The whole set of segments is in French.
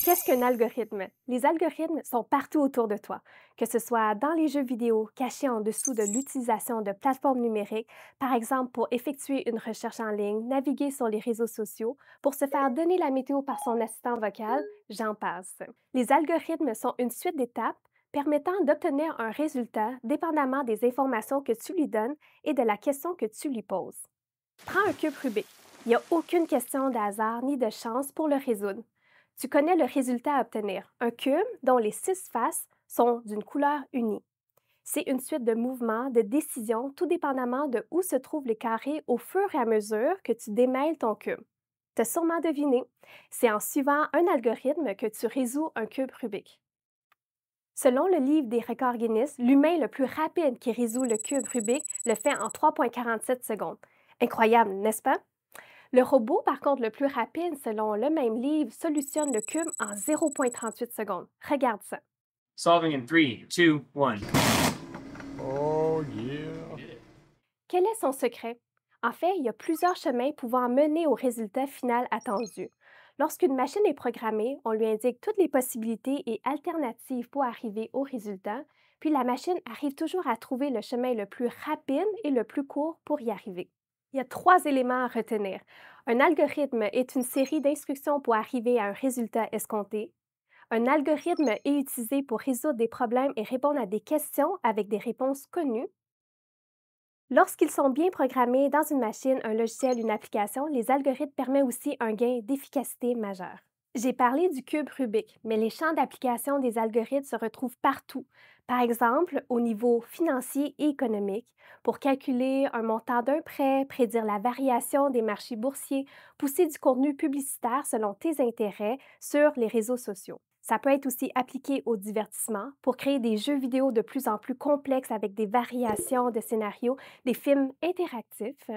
Qu'est-ce qu'un algorithme? Les algorithmes sont partout autour de toi, que ce soit dans les jeux vidéo, cachés en dessous de l'utilisation de plateformes numériques, par exemple pour effectuer une recherche en ligne, naviguer sur les réseaux sociaux, pour se faire donner la météo par son assistant vocal, j'en passe. Les algorithmes sont une suite d'étapes permettant d'obtenir un résultat dépendamment des informations que tu lui donnes et de la question que tu lui poses. Prends un cube Rubik. Il n'y a aucune question de hasard ni de chance pour le résoudre. Tu connais le résultat à obtenir, un cube dont les 6 faces sont d'une couleur unie. C'est une suite de mouvements, de décisions, tout dépendamment de où se trouvent les carrés au fur et à mesure que tu démêles ton cube. Tu as sûrement deviné, c'est en suivant un algorithme que tu résous un cube Rubik. Selon le livre des records Guinness, l'humain le plus rapide qui résout le cube Rubik le fait en 3,47 secondes. Incroyable, n'est-ce pas? Le robot, par contre, le plus rapide, selon le même livre, solutionne le cube en 0,38 secondes. Regarde ça. Solving in three, two, one. Oh yeah. Quel est son secret? En fait, il y a plusieurs chemins pouvant mener au résultat final attendu. Lorsqu'une machine est programmée, on lui indique toutes les possibilités et alternatives pour arriver au résultat, puis la machine arrive toujours à trouver le chemin le plus rapide et le plus court pour y arriver. Il y a 3 éléments à retenir. Un algorithme est une série d'instructions pour arriver à un résultat escompté. Un algorithme est utilisé pour résoudre des problèmes et répondre à des questions avec des réponses connues. Lorsqu'ils sont bien programmés dans une machine, un logiciel, une application, les algorithmes permettent aussi un gain d'efficacité majeur. J'ai parlé du cube Rubik, mais les champs d'application des algorithmes se retrouvent partout. Par exemple, au niveau financier et économique, pour calculer un montant d'un prêt, prédire la variation des marchés boursiers, pousser du contenu publicitaire selon tes intérêts sur les réseaux sociaux. Ça peut être aussi appliqué au divertissement pour créer des jeux vidéo de plus en plus complexes avec des variations de scénarios, des films interactifs.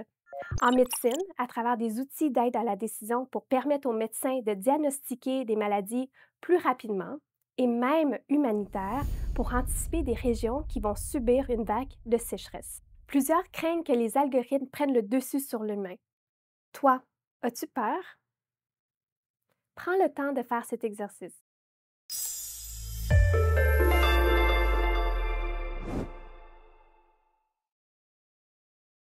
En médecine, à travers des outils d'aide à la décision pour permettre aux médecins de diagnostiquer des maladies plus rapidement, et même humanitaire pour anticiper des régions qui vont subir une vague de sécheresse. Plusieurs craignent que les algorithmes prennent le dessus sur l'humain. Toi, as-tu peur? Prends le temps de faire cet exercice.